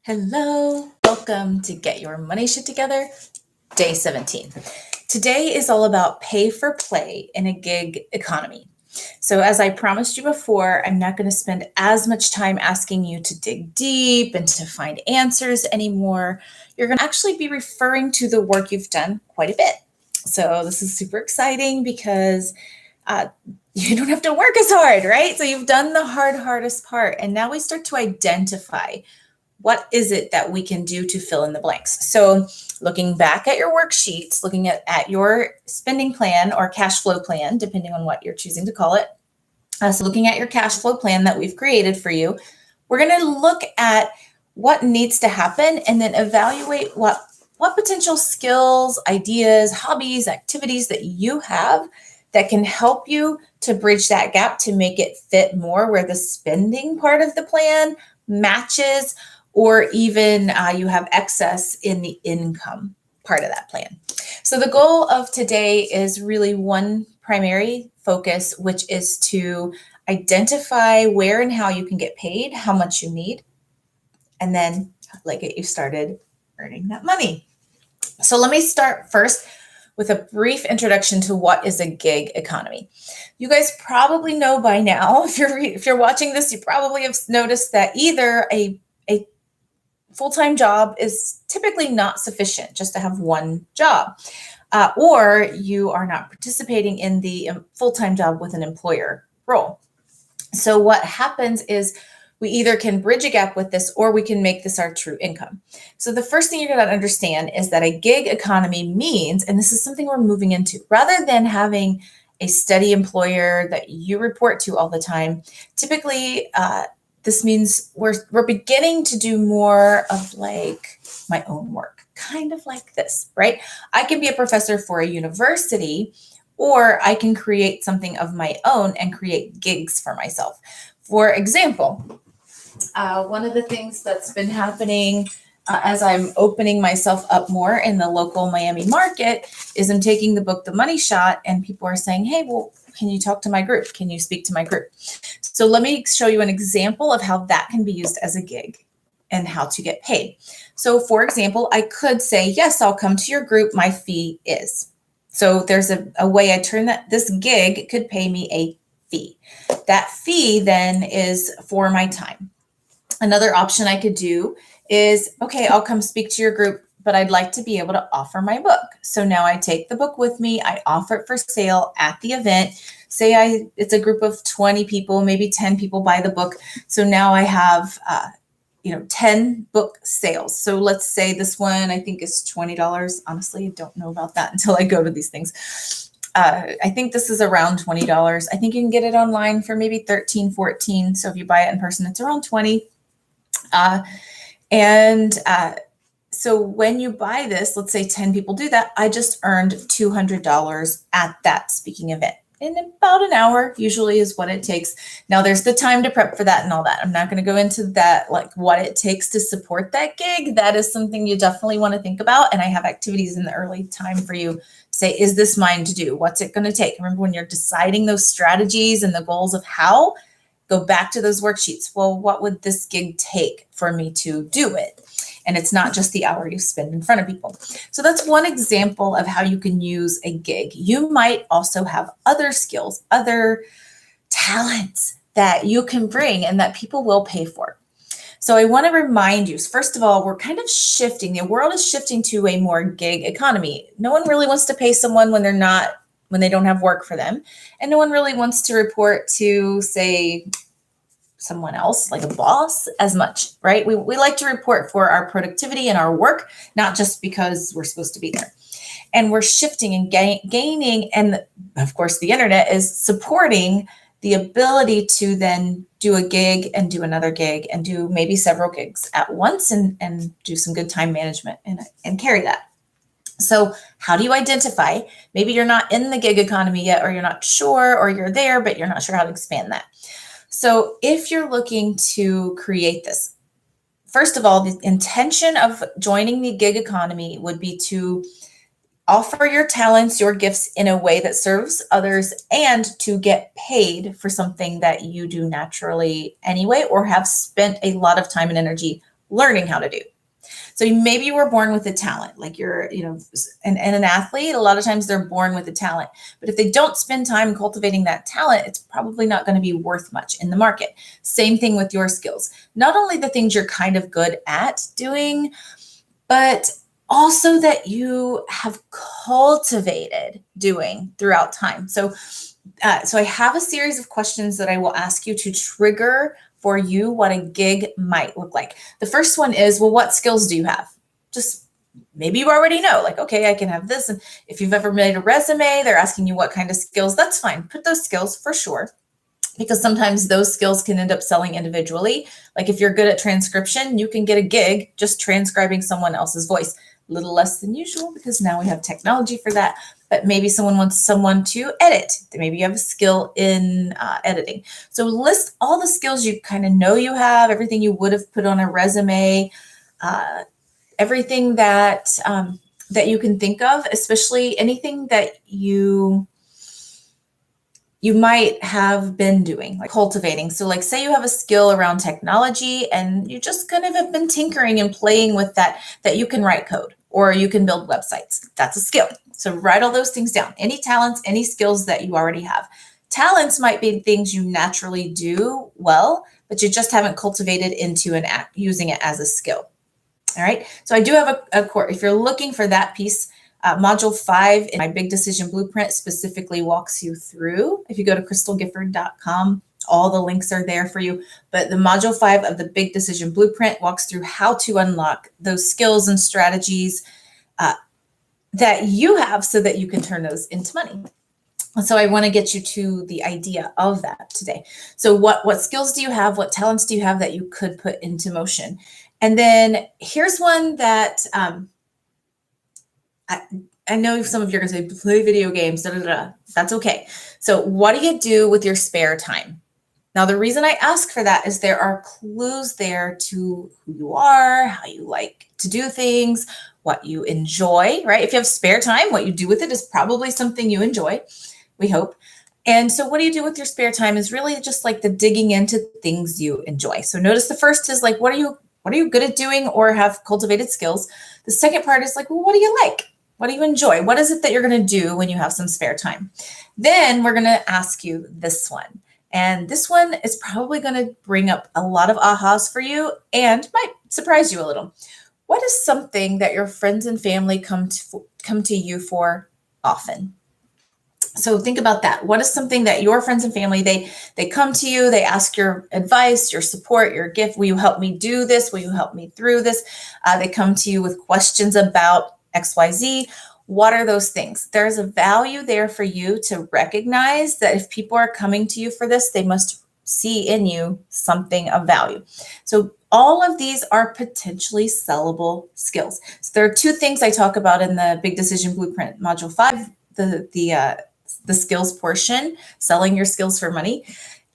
Hello, welcome to Get Your Money Shit Together, day 17. Today is all about pay for play in a gig economy. So, as I promised you before, I'm not going to spend as much time asking you to dig deep and to find answers anymore. You're going to actually be referring to the work you've done quite a bit. So, this is super exciting because you don't have to work as hard, right? So, you've done the hardest part. And now we start to identify what is it that we can do to fill in the blanks. So looking back at your worksheets, looking at your spending plan or cash flow plan, depending on what you're choosing to call it. So looking at your cash flow plan that we've created for you, we're going to look at what needs to happen and then evaluate what potential skills, ideas, hobbies, activities that you have that can help you to bridge that gap to make it fit more where the spending part of the plan matches, or even you have excess in the income part of that plan. So the goal of today is really one primary focus, which is to identify where and how you can get paid, how much you need, and then get you started earning that money. So let me start first with a brief introduction to what is a gig economy. You guys probably know by now, if you're watching this, you probably have noticed that either a full-time job is typically not sufficient just to have one job, or you are not participating in the full-time job with an employer role. So what happens is we either can bridge a gap with this or we can make this our true income. So the first thing you're going to understand is that a gig economy means, and this is something we're moving into, rather than having a steady employer that you report to all the time, typically this means we're beginning to do more of like my own work, kind of like this, right? I can be a professor for a university, or I can create something of my own and create gigs for myself. For example, one of the things that's been happening as I'm opening myself up more in the local Miami market is I'm taking the book, The Money Shot, and people are saying, hey, well, can you talk to my group? Can you speak to my group? So let me show you an example of how that can be used as a gig and how to get paid. So for example, I could say, yes, I'll come to your group. My fee is. So there's a way I turn that. This gig could pay me a fee. That fee then is for my time. Another option I could do is, okay, I'll come speak to your group, but I'd like to be able to offer my book. So now I take the book with me, I offer it for sale at the event. Say it's a group of 20 people, maybe 10 people buy the book. So now I have 10 book sales. So let's say this one I think is $20. Honestly, I don't know about that until I go to these things. I think this is around $20. I think you can get it online for maybe 13, 14. So if you buy it in person, it's around 20. So when you buy this, let's say 10 people do that, I just earned $200 at that speaking event. In about an hour, usually is what it takes. Now there's the time to prep for that and all that. I'm not going to go into that, like what it takes to support that gig. That is something you definitely want to think about. And I have activities in the early time for you to say, is this mine to do? What's it going to take? Remember, when you're deciding those strategies and the goals of how, go back to those worksheets. Well, what would this gig take for me to do it? And it's not just the hour you spend in front of people. So that's one example of how you can use a gig. You might also have other skills, other talents that you can bring and that people will pay for. So I want to remind you, first of all, we're kind of shifting. The world is shifting to a more gig economy. No one really wants to pay someone when they don't have work for them. And no one really wants to report to, say, someone else, like a boss, as much, right? We like to report for our productivity and our work, not just because we're supposed to be there. And we're shifting and gaining, and of course, the internet is supporting the ability to then do a gig and do another gig and do maybe several gigs at once and do some good time management and carry that. So how do you identify? Maybe you're not in the gig economy yet, or you're not sure, or you're there, but you're not sure how to expand that. So if you're looking to create this, first of all, the intention of joining the gig economy would be to offer your talents, your gifts in a way that serves others, and to get paid for something that you do naturally anyway, or have spent a lot of time and energy learning how to do. So maybe you were born with a talent, like you're, and an athlete, a lot of times they're born with a talent. But if they don't spend time cultivating that talent, it's probably not going to be worth much in the market. Same thing with your skills. Not only the things you're kind of good at doing, but also that you have cultivated doing throughout time. So I have a series of questions that I will ask you to trigger for you what a gig might look like. The first one is, well, what skills do you have? Just maybe you already know, like, okay, I can have this. And if you've ever made a resume, they're asking you what kind of skills, that's fine. Put those skills for sure, because sometimes those skills can end up selling individually. Like if you're good at transcription, you can get a gig just transcribing someone else's voice. A little less than usual because now we have technology for that, but maybe someone wants someone to edit. Maybe you have a skill in editing. So list all the skills you kind of know you have, everything you would have put on a resume, everything that that you can think of, especially anything that you might have been doing, like cultivating. So like say you have a skill around technology and you just kind of have been tinkering and playing with that you can write code or you can build websites. That's a skill. So write all those things down. Any talents, any skills that you already have. Talents might be things you naturally do well, but you just haven't cultivated into using it as a skill. All right. So I do have a course. If you're looking for that piece, Module 5 in my Big Decision Blueprint specifically walks you through. If you go to crystalgifford.com, all the links are there for you. But the Module 5 of the Big Decision Blueprint walks through how to unlock those skills and strategies that you have so that you can turn those into money. So I want to get you to the idea of that today. So what skills do you have? What talents do you have that you could put into motion? And then here's one that I know some of you are going to say, play video games, da, da, da. That's okay. So what do you do with your spare time? Now, the reason I ask for that is there are clues there to who you are, how you like to do things, what you enjoy, right? If you have spare time, what you do with it is probably something you enjoy, we hope. And so what do you do with your spare time is really just like the digging into things you enjoy. So notice the first is like, what are you good at doing or have cultivated skills? The second part is like, well, what do you like? What do you enjoy? What is it that you're going to do when you have some spare time? Then we're going to ask you this one. And this one is probably going to bring up a lot of ahas for you and might surprise you a little. What is something that your friends and family come to you for often? So think about that. What is something that your friends and family, they come to you, they ask your advice, your support, your gift. Will you help me do this? Will you help me through this? They come to you with questions about XYZ. What are those things? There's a value there for you to recognize that if people are coming to you for this, they must see in you something of value. So all of these are potentially sellable skills. So there are two things I talk about in the Big Decision Blueprint, Module 5, the skills portion, selling your skills for money.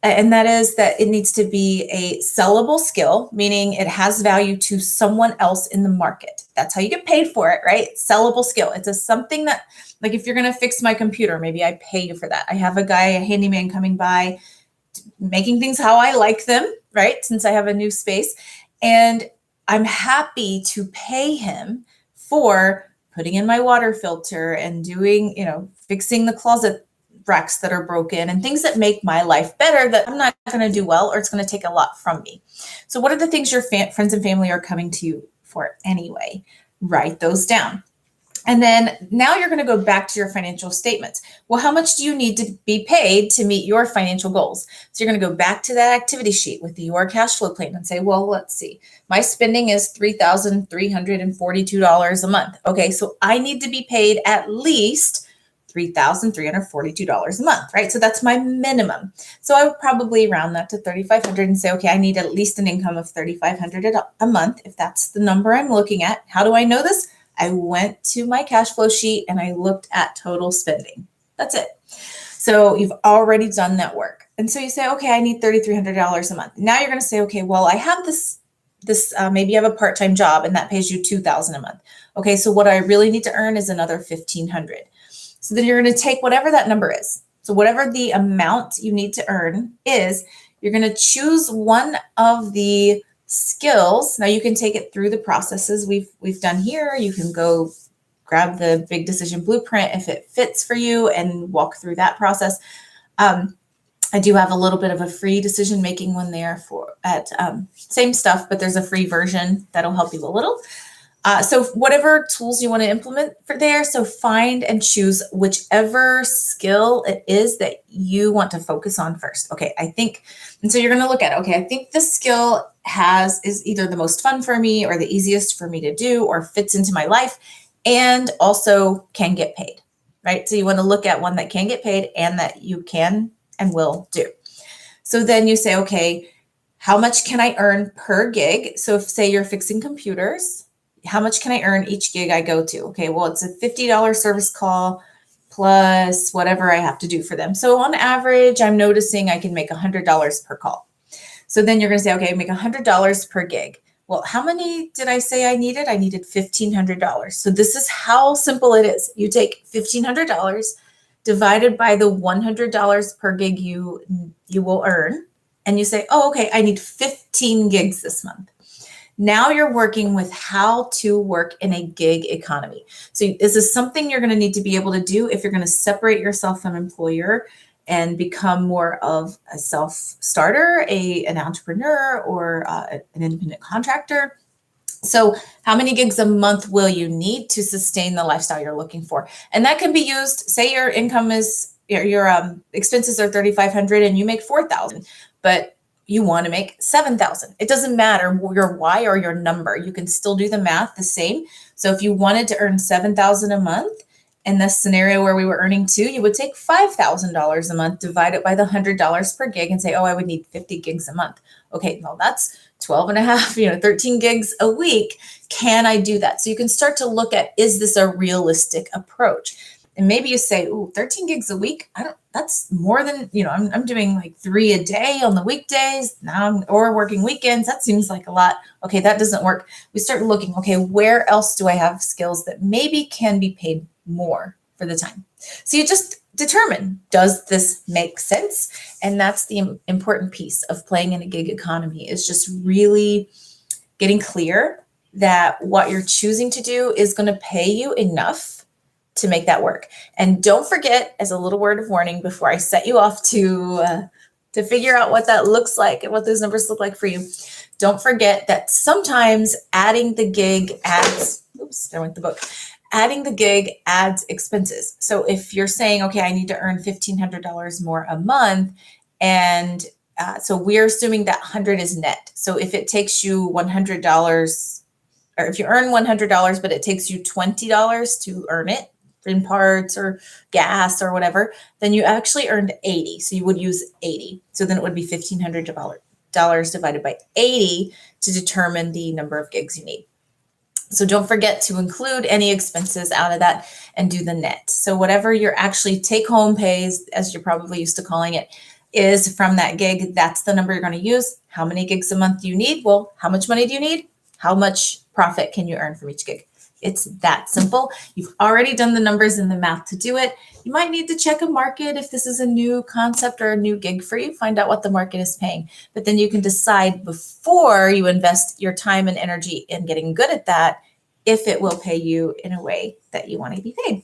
And that is that it needs to be a sellable skill, meaning it has value to someone else in the market. That's how you get paid for it, right? Sellable skill. It's something that, like if you're going to fix my computer, maybe I pay you for that. I have a handyman coming by, making things how I like them, right? Since I have a new space. And I'm happy to pay him for putting in my water filter and doing, fixing the closet racks that are broken and things that make my life better that I'm not going to do well, or it's going to take a lot from me. So what are the things your friends and family are coming to you for anyway? Write those down. And then now you're going to go back to your financial statements. Well, how much do you need to be paid to meet your financial goals? So you're going to go back to that activity sheet with your cash flow plan and say, well, let's see. My spending is $3,342 a month. Okay, so I need to be paid at least $3,342 a month, right? So that's my minimum. So I would probably round that to $3,500 and say, okay, I need at least an income of $3,500 a month if that's the number I'm looking at. How do I know this? I went to my cash flow sheet and I looked at total spending. That's it. So you've already done that work. And so you say, okay, I need $3,300 a month. Now you're going to say, okay, well, I have this maybe you have a part-time job and that pays you $2,000 a month. Okay, so what I really need to earn is another $1,500. So then you're going to take whatever that number is. So whatever the amount you need to earn is, you're going to choose one of the skills. Now you can take it through the processes we've done here. You can go grab the Big Decision Blueprint if it fits for you and walk through that process. I do have a little bit of a free decision making one there same stuff, but there's a free version that'll help you a little. So whatever tools you want to implement for there, so find and choose whichever skill it is that you want to focus on first. Okay, and so you're going to look at, okay, I think this skill is either the most fun for me or the easiest for me to do or fits into my life and also can get paid, right? So you want to look at one that can get paid and that you can and will do. So then you say, okay, how much can I earn per gig? So if say you're fixing computers, how much can I earn each gig I go to? Okay, well, it's a $50 service call plus whatever I have to do for them. So on average, I'm noticing I can make $100 per call. So then you're going to say, okay, make $100 per gig. Well, how many did I say I needed? I needed $1,500. So this is how simple it is. You take $1,500 divided by the $100 per gig you will earn, and you say, oh, okay, I need 15 gigs this month. Now you're working with how to work in a gig economy. So this is something you're going to need to be able to do if you're going to separate yourself from employer and become more of a self-starter, an entrepreneur, or an independent contractor. So how many gigs a month will you need to sustain the lifestyle you're looking for? And that can be used, say your income is, your expenses are $3,500 and you make $4,000, but you want to make $7,000. It doesn't matter your why or your number. You can still do the math the same. So if you wanted to earn $7,000 a month, in this scenario where we were earning $2,000, you would take $5,000 a month, divide it by the $100 per gig and say, oh, I would need 50 gigs a month. Okay, well, that's 12 and a half, 13 gigs a week. Can I do that? So you can start to look at, is this a realistic approach? And maybe you say, ooh, 13 gigs a week. That's more than, I'm doing like 3 a day on the weekdays now, or working weekends. That seems like a lot. Okay, that doesn't work. We start looking, okay, where else do I have skills that maybe can be paid more for the time? So you just determine, does this make sense? And that's the important piece of playing in a gig economy, is just really getting clear that what you're choosing to do is going to pay you enough to make that work. And don't forget, as a little word of warning before I set you off to figure out what that looks like and what those numbers look like for you, don't forget that sometimes adding the gig adds, adding the gig adds expenses. So if you're saying, okay, I need to earn $1,500 more a month, and so we're assuming that 100 is net. So if it takes you $100, or if you earn $100, but it takes you $20 to earn it in parts or gas or whatever, then you actually earned 80. So you would use 80. So then it would be $1,500 divided by 80 to determine the number of gigs you need. So don't forget to include any expenses out of that and do the net. So whatever your actually take home pays, as you're probably used to calling it, is from that gig. That's the number you're going to use. How many gigs a month do you need? Well, how much money do you need? How much profit can you earn from each gig? It's that simple. You've already done the numbers and the math to do it. You might need to check a market if this is a new concept or a new gig for you, find out what the market is paying. But then you can decide before you invest your time and energy in getting good at that, if it will pay you in a way that you want to be paid.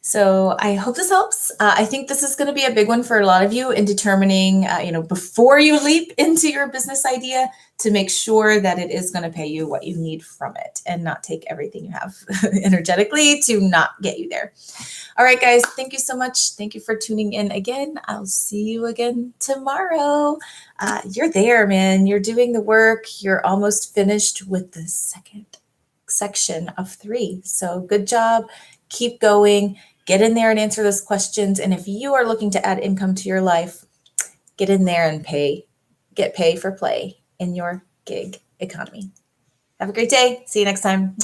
So I hope this helps. I think this is going to be a big one for a lot of you in determining, before you leap into your business idea, to make sure that it is going to pay you what you need from it and not take everything you have energetically to not get you there. All right, guys, thank you so much. Thank you for tuning in again. I'll see you again tomorrow. You're there, man. You're doing the work. You're almost finished with the second section of 3. So good job. Keep going. Get in there and answer those questions. And if you are looking to add income to your life, get in there and get pay for play in your gig economy. Have a great day. See you next time.